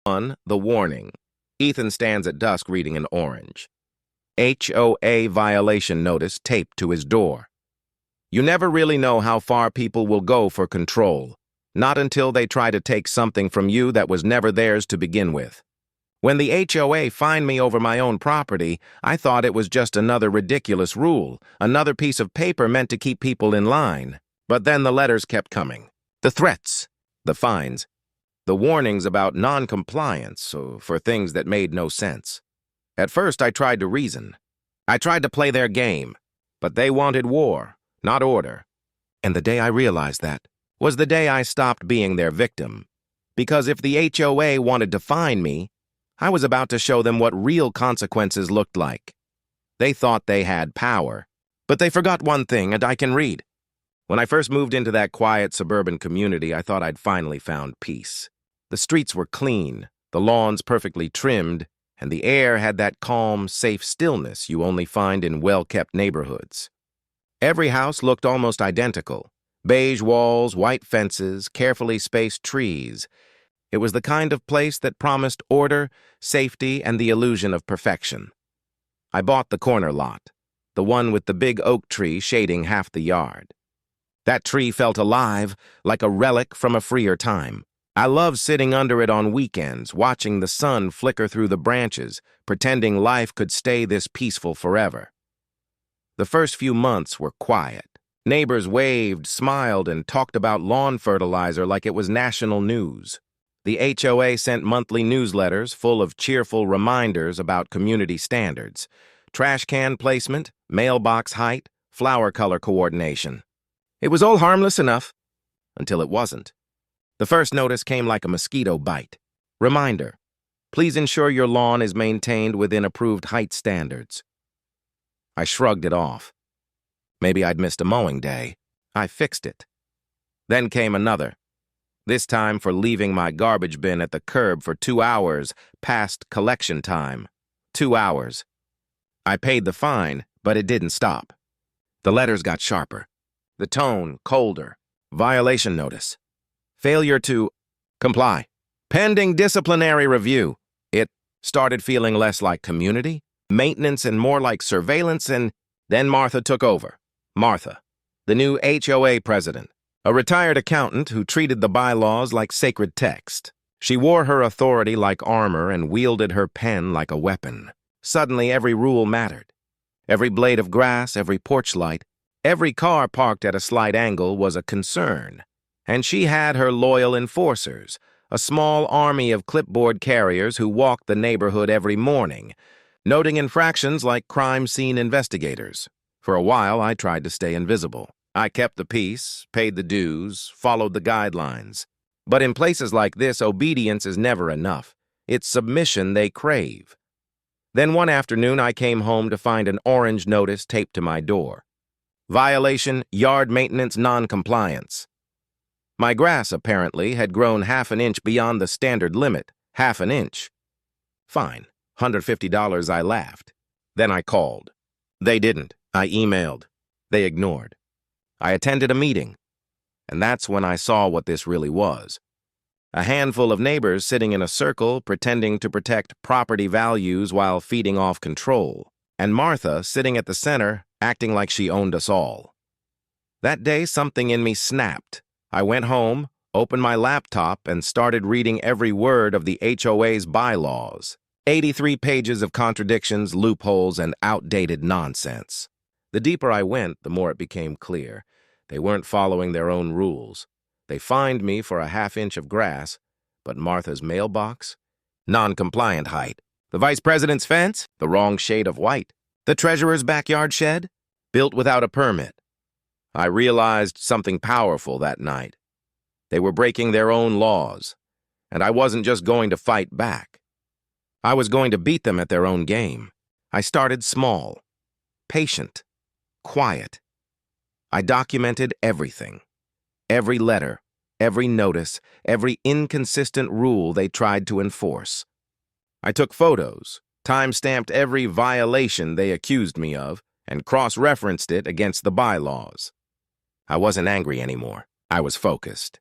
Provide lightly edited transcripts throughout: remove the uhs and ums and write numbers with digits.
1. The warning. Ethan stands at dusk reading an orange. HOA violation notice taped to his door. You never really know how far people will go for control, not until they try to take something from you that was never theirs to begin with. When the HOA fined me over my own property, I thought it was just another ridiculous rule, another piece of paper meant to keep people in line. But then the letters kept coming. The threats, the fines, the warnings about non-compliance for things that made no sense. At first, I tried to reason. I tried to play their game, but they wanted war, not order. And the day I realized that was the day I stopped being their victim. Because if the HOA wanted to fine me, I was about to show them what real consequences looked like. They thought they had power, but they forgot one thing, and I can read. When I first moved into that quiet suburban community, I thought I'd finally found peace. The streets were clean, the lawns perfectly trimmed, and the air had that calm, safe stillness you only find in well-kept neighborhoods. Every house looked almost identical. Beige walls, white fences, carefully spaced trees. It was the kind of place that promised order, safety, and the illusion of perfection. I bought the corner lot, the one with the big oak tree shading half the yard. That tree felt alive, like a relic from a freer time. I loved sitting under it on weekends, watching the sun flicker through the branches, pretending life could stay this peaceful forever. The first few months were quiet. Neighbors waved, smiled, and talked about lawn fertilizer like it was national news. The HOA sent monthly newsletters full of cheerful reminders about community standards, trash can placement, mailbox height, flower color coordination. It was all harmless enough, until it wasn't. The first notice came like a mosquito bite. Reminder: please ensure your lawn is maintained within approved height standards. I shrugged it off. Maybe I'd missed a mowing day. I fixed it. Then came another, this time for leaving my garbage bin at the curb for 2 hours past collection time. 2 hours. I paid the fine, but it didn't stop. The letters got sharper. The tone colder. Violation notice. Failure to comply. Pending disciplinary review. It started feeling less like community, maintenance, and more like surveillance, and then Martha took over. Martha, the new HOA president, a retired accountant who treated the bylaws like sacred text. She wore her authority like armor and wielded her pen like a weapon. Suddenly, every rule mattered. Every blade of grass, every porch light, every car parked at a slight angle was a concern. And she had her loyal enforcers, a small army of clipboard carriers who walked the neighborhood every morning, noting infractions like crime scene investigators. For a while, I tried to stay invisible. I kept the peace, paid the dues, followed the guidelines. But in places like this, obedience is never enough. It's submission they crave. Then one afternoon, I came home to find an orange notice taped to my door. Violation, yard maintenance non-compliance. My grass, apparently, had grown half an inch beyond the standard limit. Half an inch. Fine. $150, I laughed. Then I called. They didn't. I emailed. They ignored. I attended a meeting. And that's when I saw what this really was. A handful of neighbors sitting in a circle pretending to protect property values while feeding off control. And Martha sitting at the center, acting like she owned us all. That day, something in me snapped. I went home, opened my laptop, and started reading every word of the HOA's bylaws. 83 pages of contradictions, loopholes, and outdated nonsense. The deeper I went, the more it became clear. They weren't following their own rules. They fined me for a half-inch of grass, but Martha's mailbox? Non-compliant height. The vice president's fence? The wrong shade of white. The treasurer's backyard shed? Built without a permit. I realized something powerful that night. They were breaking their own laws, and I wasn't just going to fight back. I was going to beat them at their own game. I started small, patient, quiet. I documented everything. Every letter, every notice, every inconsistent rule they tried to enforce. I took photos, time-stamped every violation they accused me of, and cross-referenced it against the bylaws. I wasn't angry anymore. I was focused.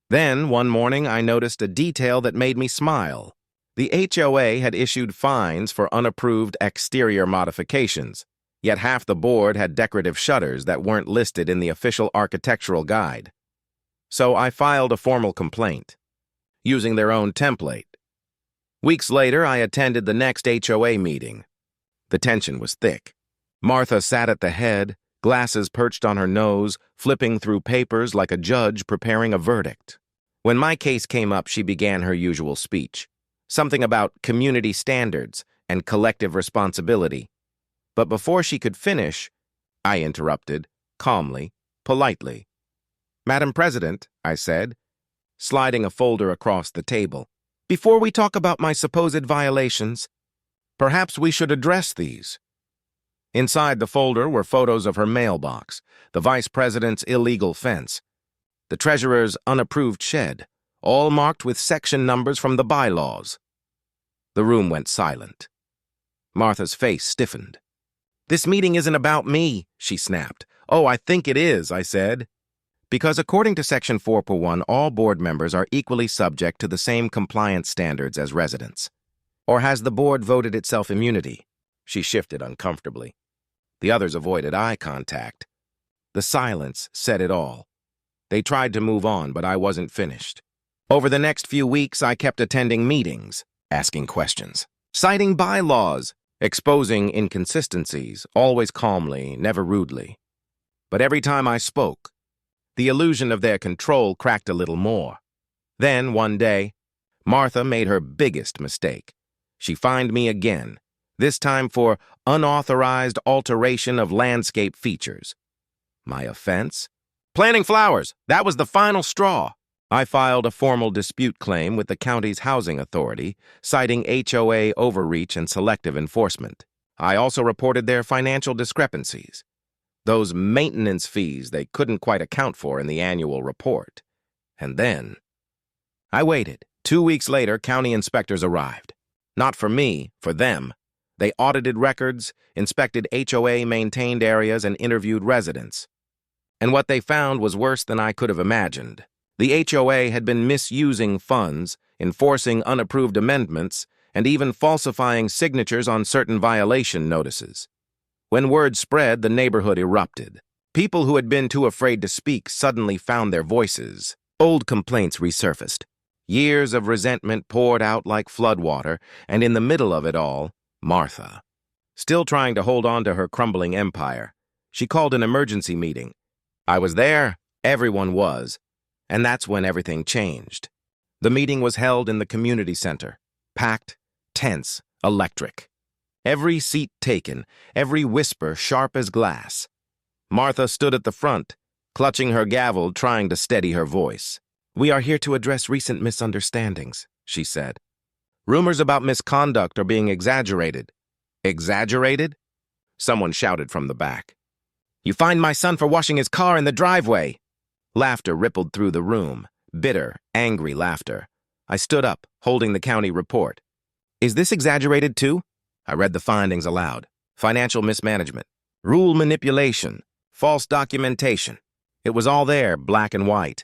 Then, one morning, I noticed a detail that made me smile. The HOA had issued fines for unapproved exterior modifications, yet half the board had decorative shutters that weren't listed in the official architectural guide. So I filed a formal complaint, using their own template. Weeks later, I attended the next HOA meeting. The tension was thick. Martha sat at the head, glasses perched on her nose, flipping through papers like a judge preparing a verdict. When my case came up, she began her usual speech, something about community standards and collective responsibility. But before she could finish, I interrupted, calmly, politely. "Madam President," I said, sliding a folder across the table, "before we talk about my supposed violations, perhaps we should address these." Inside the folder were photos of her mailbox, the vice president's illegal fence, the treasurer's unapproved shed, all marked with section numbers from the bylaws. The room went silent. Martha's face stiffened. "This meeting isn't about me," she snapped. "Oh, I think it is," I said. "Because according to Section 4.1, all board members are equally subject to the same compliance standards as residents. Or has the board voted itself immunity?" She shifted uncomfortably. The others avoided eye contact. The silence said it all. They tried to move on, but I wasn't finished. Over the next few weeks, I kept attending meetings, asking questions, citing bylaws, exposing inconsistencies, always calmly, never rudely. But every time I spoke, the illusion of their control cracked a little more. Then, one day, Martha made her biggest mistake. She fined me again, this time for unauthorized alteration of landscape features. My offense? Planting flowers. That was the final straw. I filed a formal dispute claim with the county's housing authority, citing HOA overreach and selective enforcement. I also reported their financial discrepancies, those maintenance fees they couldn't quite account for in the annual report. And then I waited. 2 weeks later, county inspectors arrived. Not for me, for them. They audited records, inspected HOA-maintained areas, and interviewed residents. And what they found was worse than I could have imagined. The HOA had been misusing funds, enforcing unapproved amendments, and even falsifying signatures on certain violation notices. When word spread, the neighborhood erupted. People who had been too afraid to speak suddenly found their voices. Old complaints resurfaced. Years of resentment poured out like floodwater, and in the middle of it all, Martha. Still trying to hold on to her crumbling empire, she called an emergency meeting. I was there, everyone was, and that's when everything changed. The meeting was held in the community center, packed, tense, electric. Every seat taken, every whisper sharp as glass. Martha stood at the front, clutching her gavel, trying to steady her voice. "We are here to address recent misunderstandings," she said. "Rumors about misconduct are being exaggerated." "Exaggerated?" Someone shouted from the back. "You fined my son for washing his car in the driveway." Laughter rippled through the room, bitter, angry laughter. I stood up, holding the county report. "Is this exaggerated too?" I read the findings aloud. Financial mismanagement, rule manipulation, false documentation. It was all there, black and white.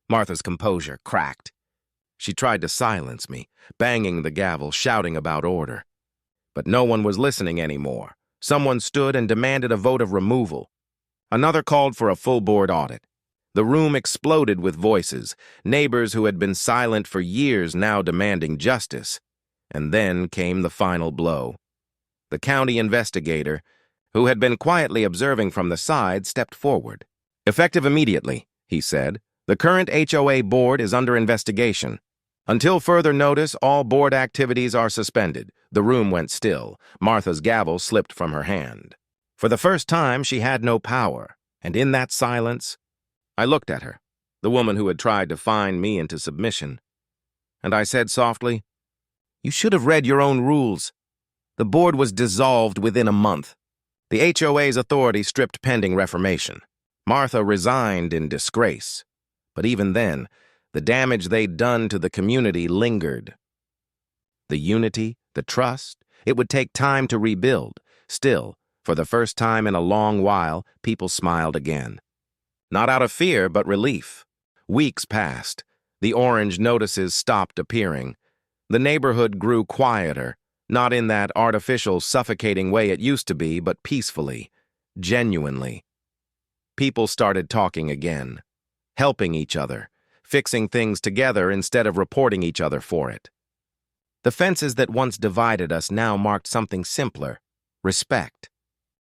Martha's composure cracked. She tried to silence me, banging the gavel, shouting about order. But no one was listening anymore. Someone stood and demanded a vote of removal. Another called for a full board audit. The room exploded with voices, neighbors who had been silent for years now demanding justice. And then came the final blow. The county investigator, who had been quietly observing from the side, stepped forward. "Effective immediately," he said, "the current HOA board is under investigation. Until further notice, all board activities are suspended." The room went still. Martha's gavel slipped from her hand. For the first time, she had no power, and in that silence, I looked at her, the woman who had tried to fine me into submission, and I said softly, "You should have read your own rules." The board was dissolved within a month. The HOA's authority stripped pending reformation. Martha resigned in disgrace. But even then, the damage they'd done to the community lingered. The unity, the trust, it would take time to rebuild. Still, for the first time in a long while, people smiled again. Not out of fear, but relief. Weeks passed. The orange notices stopped appearing. The neighborhood grew quieter, not in that artificial, suffocating way it used to be, but peacefully, genuinely. People started talking again, helping each other, fixing things together instead of reporting each other for it. The fences that once divided us now marked something simpler: respect.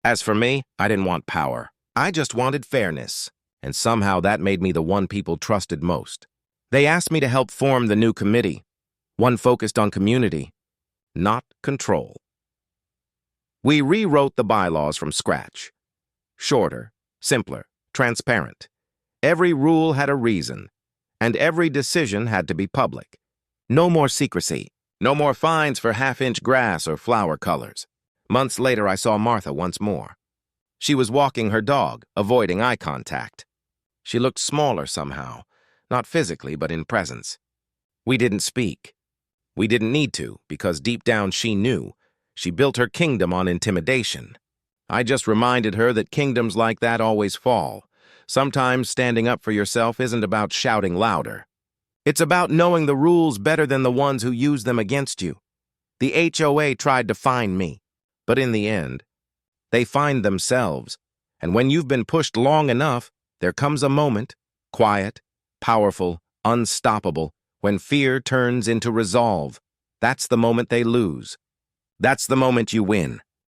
As for me, I didn't want power. I just wanted fairness, and somehow that made me the one people trusted most. They asked me to help form the new committee, one focused on community, not control. We rewrote the bylaws from scratch. Shorter, simpler, transparent. Every rule had a reason, and every decision had to be public. No more secrecy. No more fines for half-inch grass or flower colors. Months later, I saw Martha once more. She was walking her dog, avoiding eye contact. She looked smaller somehow, not physically, but in presence. We didn't speak. We didn't need to, because deep down she knew. She built her kingdom on intimidation. I just reminded her that kingdoms like that always fall. Sometimes standing up for yourself isn't about shouting louder. It's about knowing the rules better than the ones who use them against you. The HOA tried to find me, but in the end, they find themselves. And when you've been pushed long enough, there comes a moment, quiet, powerful, unstoppable, when fear turns into resolve. That's the moment they lose. That's the moment you win.